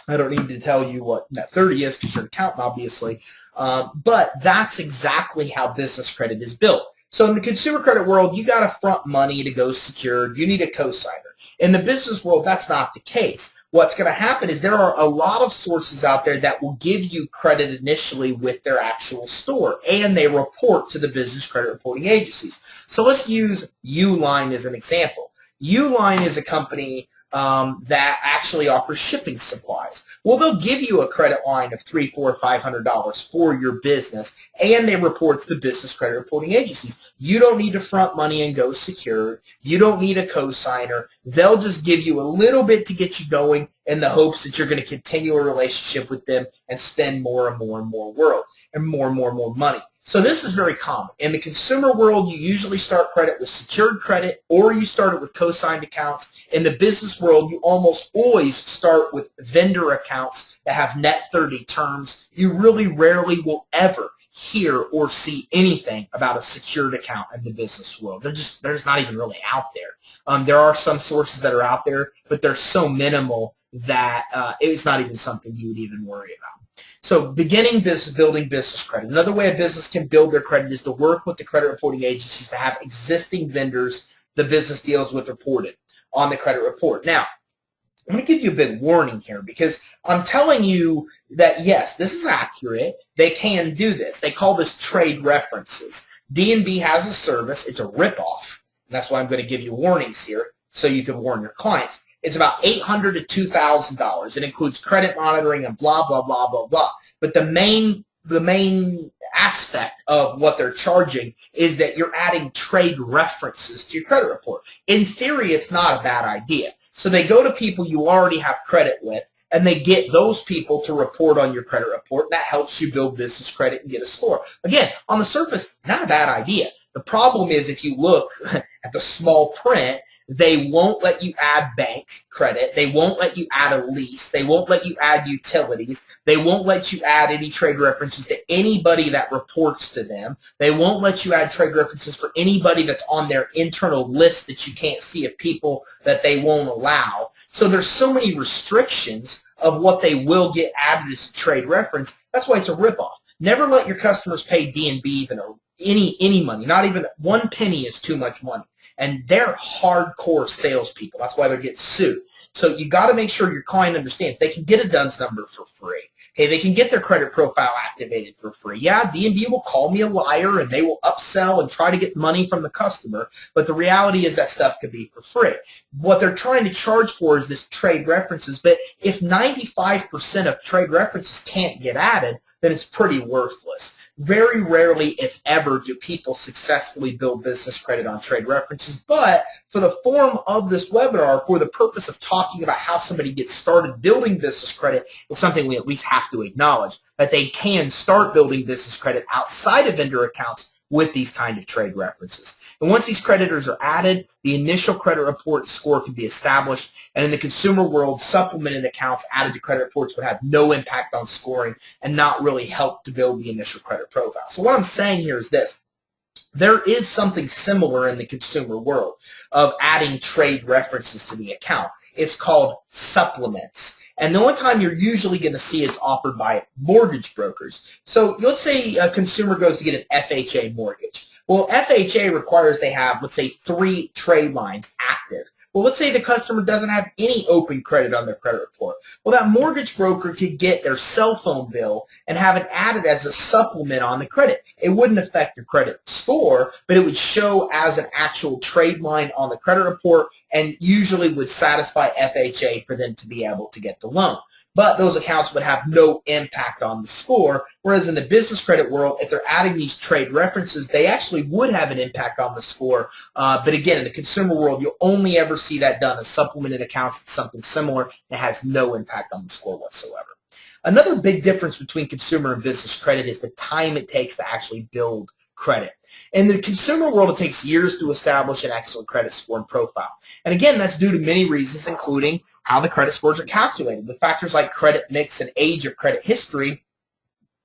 [SPEAKER 1] I don't need to tell you what net 30 is because you're an accountant, obviously, but that's exactly how business credit is built. So in the consumer credit world, you got to front money to go secured. You need a cosigner. In the business world, that's not the case. What's going to happen is there are a lot of sources out there that will give you credit initially with their actual store, and they report to the business credit reporting agencies. So let's use Uline as an example. Uline is a company that actually offers shipping supplies. Well, they'll give you a credit line of $300, $400, $500 for your business, and they report to the business credit reporting agencies. You don't need to front money and go secured. You don't need a co-signer. They'll just give you a little bit to get you going in the hopes that you're going to continue a relationship with them and spend more and more and more more money. So this is very common. In the consumer world, you usually start credit with secured credit, or you start it with co-signed accounts. In the business world, you almost always start with vendor accounts that have net 30 terms. You really rarely will ever hear or see anything about a secured account in the business world. They're just not even really out there. There are some sources that are out there, but they're so minimal that it's not even something you would even worry about. So building business credit. Another way a business can build their credit is to work with the credit reporting agencies to have existing vendors the business deals with reported on the credit report. Now, I'm going to give you a big warning here because I'm telling you that, yes, this is accurate. They can do this. They call this trade references. D&B has a service. It's a ripoff. And that's why I'm going to give you warnings here so you can warn your clients. It's about $800 to $2,000. It includes credit monitoring and blah, blah, blah, blah, blah. But the main aspect of what they're charging is that you're adding trade references to your credit report. In theory, it's not a bad idea. So they go to people you already have credit with, and they get those people to report on your credit report, and that helps you build business credit and get a score. Again, on the surface, not a bad idea. The problem is if you look at the small print, they won't let you add bank credit. They won't let you add a lease. They won't let you add utilities. They won't let you add any trade references to anybody that reports to them. They won't let you add trade references for anybody that's on their internal list that you can't see of people that they won't allow. So there's so many restrictions of what they will get added as a trade reference. That's why it's a ripoff. Never let your customers pay D&B even any money. Not even 1 penny is too much money. And they're hardcore salespeople. That's why they're getting sued. So you got to make sure your client understands they can get a DUNS number for free. Okay, they can get their credit profile activated for free. Yeah, D&B will call me a liar and they will upsell and try to get money from the customer. But the reality is that stuff could be for free. What they're trying to charge for is this trade references. But if 95% of trade references can't get added, then it's pretty worthless. Very rarely, if ever, do people successfully build business credit on trade references. But for the form of this webinar, for the purpose of talking about how somebody gets started building business credit, is something we at least have to acknowledge, that they can start building business credit outside of vendor accounts with these kind of trade references. And once these creditors are added, the initial credit report score can be established. And in the consumer world, supplemented accounts added to credit reports would have no impact on scoring and not really help to build the initial credit profile. So what I'm saying here is this. There is something similar in the consumer world of adding trade references to the account. It's called supplements. And the only time you're usually going to see it's offered by mortgage brokers. So let's say a consumer goes to get an FHA mortgage. Well, FHA requires they have, let's say, 3 trade lines active. Well, let's say the customer doesn't have any open credit on their credit report. Well, that mortgage broker could get their cell phone bill and have it added as a supplement on the credit. It wouldn't affect the credit score, but it would show as an actual trade line on the credit report and usually would satisfy FHA for them to be able to get the loan. But those accounts would have no impact on the score, whereas in the business credit world, if they're adding these trade references, they actually would have an impact on the score. But again, in the consumer world, you'll only ever see that done as supplemented accounts. It's something similar that has no impact on the score whatsoever. Another big difference between consumer and business credit is the time it takes to actually build credit. In the consumer world, it takes years to establish an excellent credit score and profile. And again, that's due to many reasons, including how the credit scores are calculated. With factors like credit mix and age of credit history,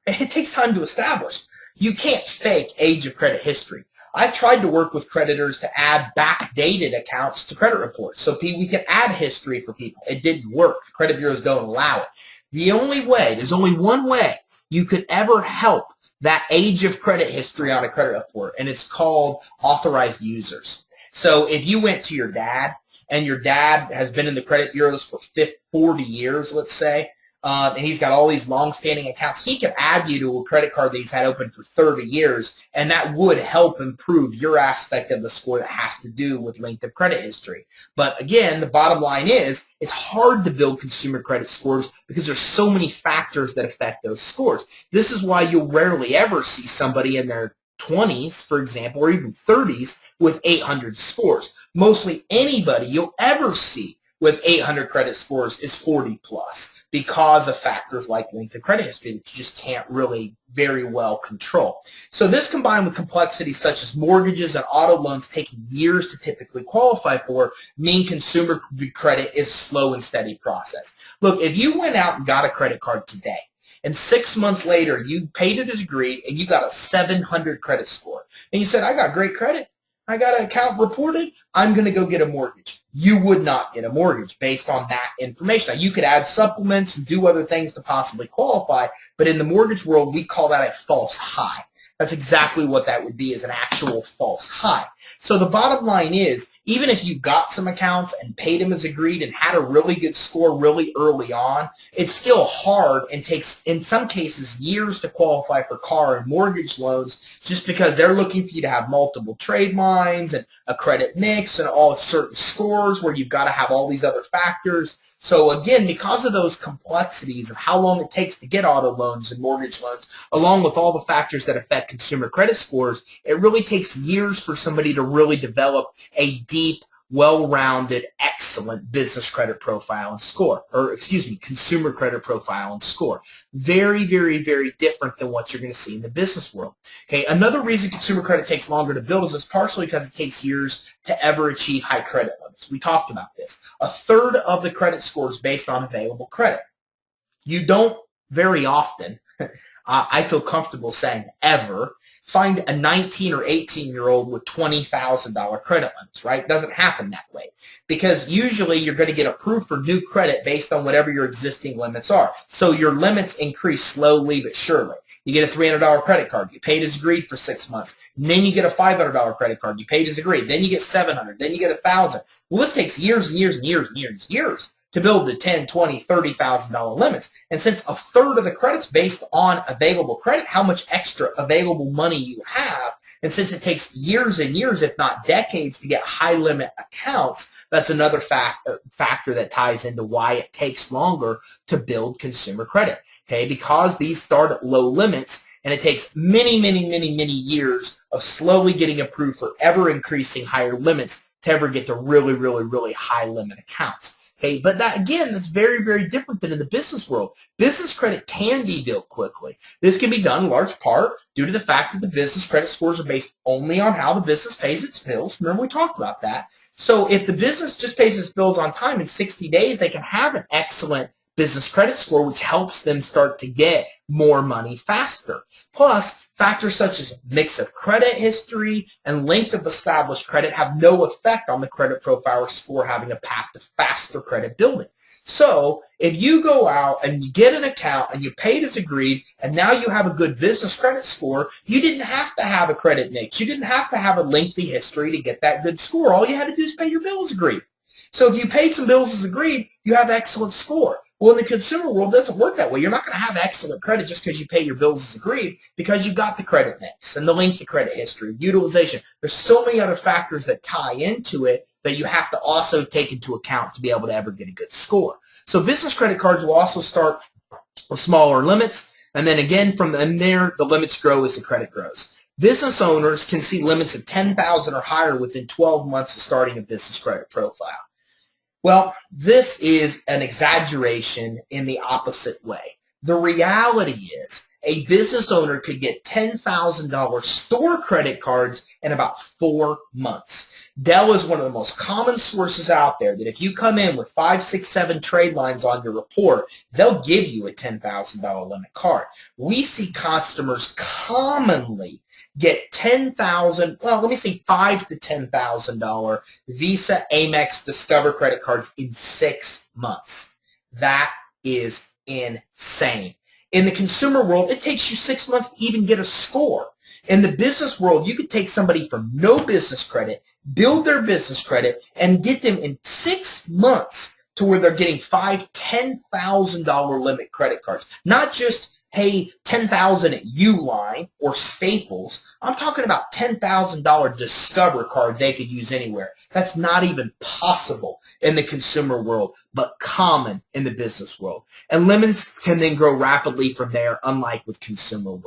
[SPEAKER 1] it takes time to establish. You can't fake age of credit history. I've tried to work with creditors to add backdated accounts to credit reports so we can add history for people. It didn't work. Credit bureaus don't allow it. The only way, there's only one way you could ever help that age of credit history on a credit report, and it's called authorized users. So if you went to your dad, and your dad has been in the credit bureaus for 40 years, let's say, and he's got all these long-standing accounts, he can add you to a credit card that he's had open for 30 years, and that would help improve your aspect of the score that has to do with length of credit history. But again, the bottom line is it's hard to build consumer credit scores because there's so many factors that affect those scores. This is why you'll rarely ever see somebody in their 20s, for example, or even 30s with 800 scores. Mostly anybody you'll ever see with 800 credit scores is 40 plus because of factors like length of credit history that you just can't really very well control. So this combined with complexities such as mortgages and auto loans taking years to typically qualify for mean consumer credit is a slow and steady process. Look, if you went out and got a credit card today, and 6 months later, you paid it as agreed, and you got a 700 credit score. And you said, I got great credit. I got an account reported. I'm going to go get a mortgage. You would not get a mortgage based on that information. Now, you could add supplements and do other things to possibly qualify, but in the mortgage world, we call that a false high. That's exactly what that would be, is an actual false high. So the bottom line is, even if you got some accounts and paid them as agreed and had a really good score really early on, it's still hard and takes, in some cases, years to qualify for car and mortgage loans just because they're looking for you to have multiple trade lines and a credit mix and all certain scores where you've got to have all these other factors. So again, because of those complexities of how long it takes to get auto loans and mortgage loans, along with all the factors that affect consumer credit scores, it really takes years for somebody to really develop a deep, well-rounded, excellent business credit profile and score, or excuse me, consumer credit profile and score. Very, very, very different than what you're going to see in the business world. Okay, another reason consumer credit takes longer to build is partially because it takes years to ever achieve high credit limits. We talked about this. A third of the credit score is based on available credit. You don't very often, I feel comfortable saying ever, find a 19 or 18-year-old with $20,000 credit limits, right? It doesn't happen that way because usually you're going to get approved for new credit based on whatever your existing limits are. So your limits increase slowly but surely. You get a $300 credit card. You paid as agreed for 6 months. And then you get a $500 credit card. You paid as agreed. Then you get $700. Then you get $1,000. Well, this takes years and years and years and years and years to build the $10,000, $20,000, $30,000 limits. And since a third of the credit's based on available credit, how much extra available money you have, and since it takes years and years, if not decades, to get high limit accounts, that's another factor that ties into why it takes longer to build consumer credit. Okay, because these start at low limits, and it takes many, many, many, many years of slowly getting approved for ever increasing higher limits to ever get to really, really, really high limit accounts. Okay, but that, again, that's very, very different than in the business world. Business credit can be built quickly. This can be done in large part due to the fact that the business credit scores are based only on how the business pays its bills. Remember, we talked about that. So if the business just pays its bills on time in 60 days, they can have an excellent business credit score, which helps them start to get more money faster. Plus, factors such as mix of credit history and length of established credit have no effect on the credit profile or score having a path to faster credit building. So if you go out and you get an account and you paid as agreed and now you have a good business credit score, you didn't have to have a credit mix. You didn't have to have a lengthy history to get that good score. All you had to do is pay your bills as agreed. So if you paid some bills as agreed, you have an excellent score. Well, in the consumer world, it doesn't work that way. You're not going to have excellent credit just because you pay your bills as agreed, because you've got the credit mix and the length of credit history, utilization. There's so many other factors that tie into it that you have to also take into account to be able to ever get a good score. So business credit cards will also start with smaller limits, and then again from there, the limits grow as the credit grows. Business owners can see limits of $10,000 or higher within 12 months of starting a business credit profile. Well, this is an exaggeration in the opposite way. The reality is a business owner could get $10,000 store credit cards in about 4 months. Dell is one of the most common sources out there that if you come in with 5, 6, 7 trade lines on your report, they'll give you a $10,000 limit card. We see customers commonly get $10,000, well, let me say $5,000 to $10,000 Visa, Amex, Discover credit cards in 6 months. That is insane. In the consumer world, it takes you 6 months to even get a score. In the business world, you could take somebody from no business credit, build their business credit, and get them in 6 months to where they're getting $5,000, $10,000 limit credit cards. Not just, hey, $10,000 at Uline or Staples. I'm talking about $10,000 Discover card they could use anywhere. That's not even possible in the consumer world, but common in the business world. And limits can then grow rapidly from there, unlike with consumer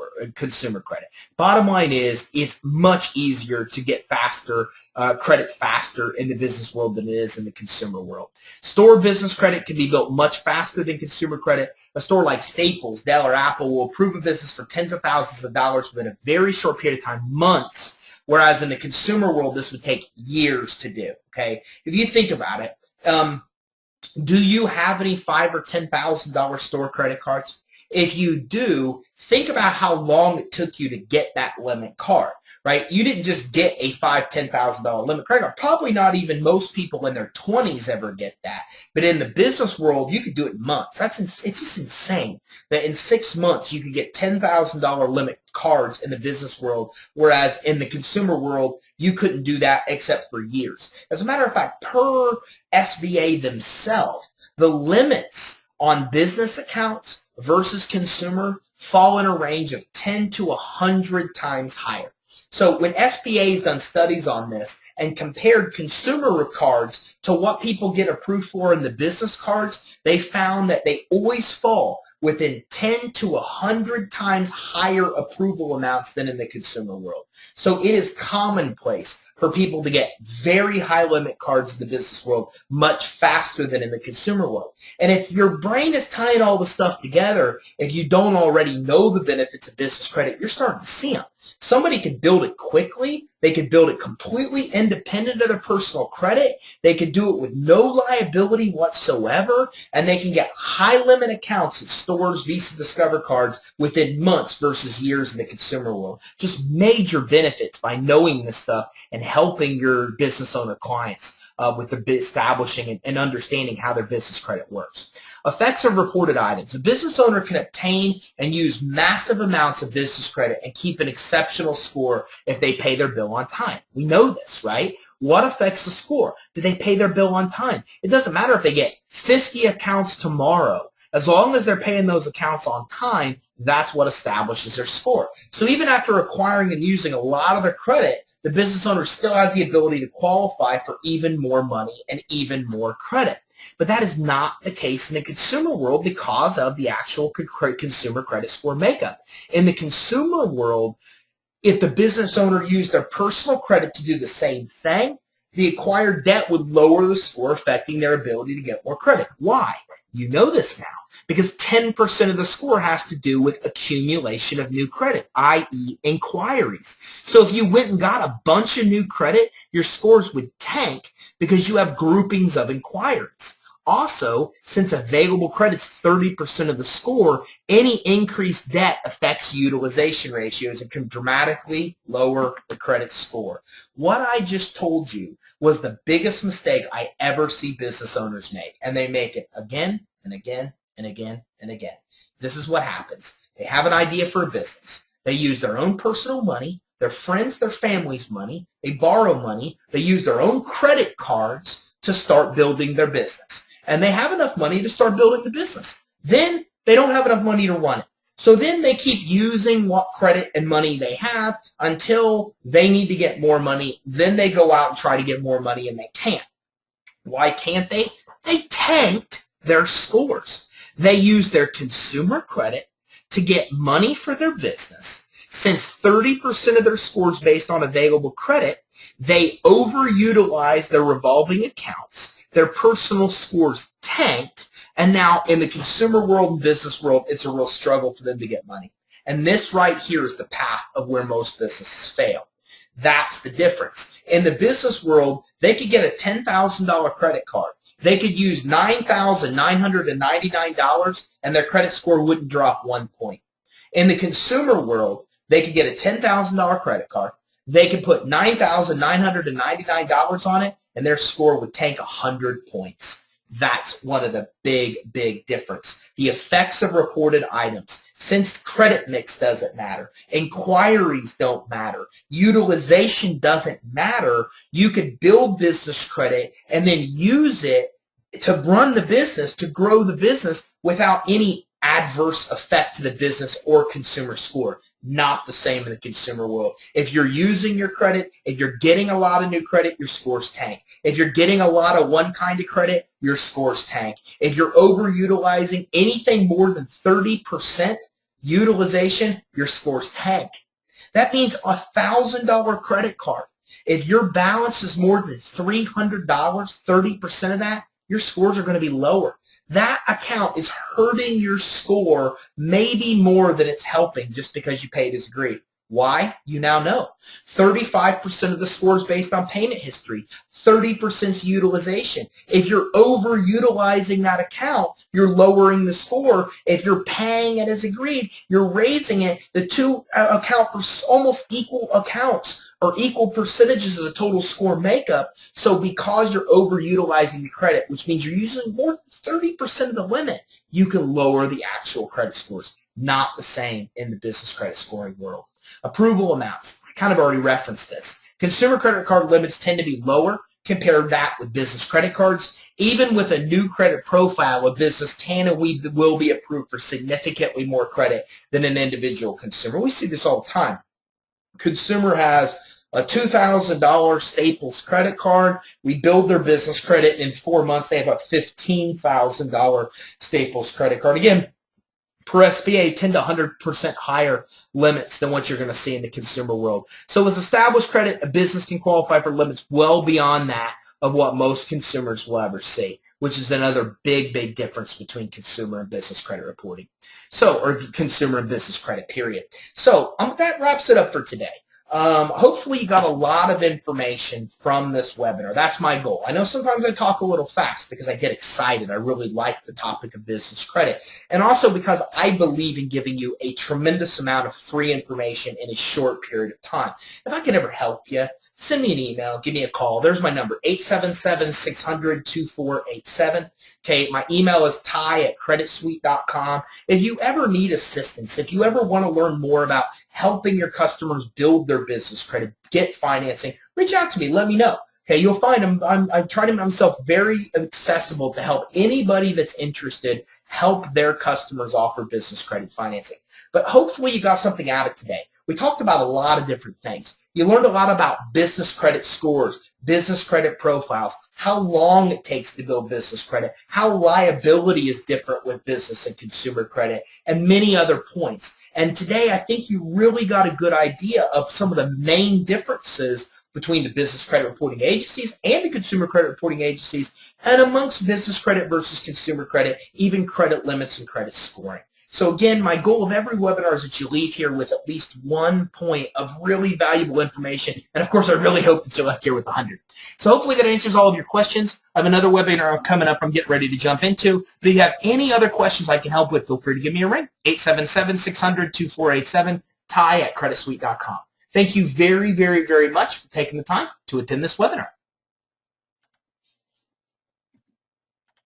[SPEAKER 1] credit. Bottom line is, it's much easier to get credit faster in the business world than it is in the consumer world. Store business credit can be built much faster than consumer credit. A store like Staples, Dell, or Apple will approve a business for tens of thousands of dollars within a very short period of time, months, whereas in the consumer world, this would take years to do, okay? If you think about it, do you have any $5,000 or $10,000 store credit cards? If you do, think about how long it took you to get that limit card, right? You didn't just get a $5,000, $10,000 limit credit card. Probably not even most people in their 20s ever get that. But in the business world, you could do it in months. It's just insane that in 6 months you could get $10,000 limit cards in the business world, whereas in the consumer world, you couldn't do that except for years. As a matter of fact, per SBA themselves, the limits on business accounts versus consumer fall in a range of 10 to 100 times higher. So when SBA has done studies on this and compared consumer cards to what people get approved for in the business cards, they found that they always fall within 10 to 100 times higher approval amounts than in the consumer world. So it is commonplace for people to get very high limit cards in the business world much faster than in the consumer world. And if your brain is tying all the stuff together, if you don't already know the benefits of business credit, you're starting to see them. Somebody could build it quickly. They could build it completely independent of their personal credit. They could do it with no liability whatsoever, and they can get high limit accounts at stores, Visa, Discover cards within months versus years in the consumer world. Just major benefits by knowing this stuff and helping your business owner clients with the establishing and understanding how their business credit works. Effects of reported items. A business owner can obtain and use massive amounts of business credit and keep an exceptional score if they pay their bill on time. We know this, right? What affects the score? Do they pay their bill on time? It doesn't matter if they get 50 accounts tomorrow. As long as they're paying those accounts on time, that's what establishes their score. So even after acquiring and using a lot of their credit, the business owner still has the ability to qualify for even more money and even more credit. But that is not the case in the consumer world because of the actual consumer credit score makeup. In the consumer world, if the business owner used their personal credit to do the same thing, the acquired debt would lower the score, affecting their ability to get more credit. Why? You know this now, because 10% of the score has to do with accumulation of new credit, i.e. inquiries. So if you went and got a bunch of new credit, your scores would tank because you have groupings of inquiries. Also, since available credit is 30% of the score, any increased debt affects utilization ratios and can dramatically lower the credit score. What I just told you was the biggest mistake I ever see business owners make, and they make it again and again and again and again. This is what happens. They have an idea for a business. They use their own personal money, their friends, their family's money. They borrow money. They use their own credit cards to start building their business. And they have enough money to start building the business. Then they don't have enough money to run it. So then they keep using what credit and money they have until they need to get more money. Then they go out and try to get more money, and they can't. Why can't they? They tanked their scores. They use their consumer credit to get money for their business. Since 30% of their scores based on available credit, they overutilize their revolving accounts. Their personal scores tanked, and now in the consumer world and business world, it's a real struggle for them to get money. And this right here is the path of where most businesses fail. That's the difference. In the business world, they could get a $10,000 credit card. They could use $9,999, and their credit score wouldn't drop 1 point. In the consumer world, they could get a $10,000 credit card. They could put $9,999 on it, and their score would tank 100 points. That's one of the big, big difference. The effects of reported items. Since credit mix doesn't matter, inquiries don't matter, utilization doesn't matter, you could build business credit and then use it to run the business, to grow the business without any adverse effect to the business or consumer score. Not the same in the consumer world. If you're using your credit, if you're getting a lot of new credit, your scores tank. If you're getting a lot of one kind of credit, your scores tank. If you're overutilizing anything more than 30% utilization, your scores tank. That means a $1,000 credit card. If your balance is more than $300, 30% of that, your scores are going to be lower. That account is hurting your score maybe more than it's helping just because you paid as agreed. Why? You now know. 35% of the score is based on payment history. 30% utilization. If you're overutilizing that account, you're lowering the score. If you're paying it as agreed, you're raising it. The two account for almost equal accounts or equal percentages of the total score makeup. So because you're overutilizing the credit, which means you're using more than 30% of the limit, you can lower the actual credit scores. Not the same in the business credit scoring world. Approval amounts. I kind of already referenced this. Consumer credit card limits tend to be lower. Compare that with business credit cards. Even with a new credit profile, a business can and will be approved for significantly more credit than an individual consumer. We see this all the time. Consumer has a $2,000 Staples credit card. We build their business credit in 4 months. They have a $15,000 Staples credit card. Again, per SBA, 10 to 100% higher limits than what you're going to see in the consumer world. So with established credit, a business can qualify for limits well beyond that of what most consumers will ever see, which is another big, big difference between consumer and business credit reporting. So, or consumer and business credit, period. So that wraps it up for today. Hopefully you got a lot of information from this webinar. That's my goal. I know sometimes I talk a little fast because I get excited. I really like the topic of business credit. And also because I believe in giving you a tremendous amount of free information in a short period of time. If I can ever help you, send me an email, give me a call. There's my number, 877-600-2487. Okay, my email is ty@creditsuite.com. If you ever need assistance, if you ever want to learn more about helping your customers build their business credit, get financing, reach out to me, let me know. Okay, you'll find I'm trying to make myself very accessible to help anybody that's interested help their customers offer business credit financing. But hopefully you got something out of today. We talked about a lot of different things. You learned a lot about business credit scores, business credit profiles, how long it takes to build business credit, how liability is different with business and consumer credit, and many other points. And today I think you really got a good idea of some of the main differences between the business credit reporting agencies and the consumer credit reporting agencies, and amongst business credit versus consumer credit, even credit limits and credit scoring. So again, my goal of every webinar is that you leave here with at least 1 point of really valuable information. And of course, I really hope that you left here with 100. So hopefully that answers all of your questions. I have another webinar coming up I'm getting ready to jump into. But if you have any other questions I can help with, feel free to give me a ring. 877-600-2487, ty@creditsuite.com. Thank you very, very, very much for taking the time to attend this webinar.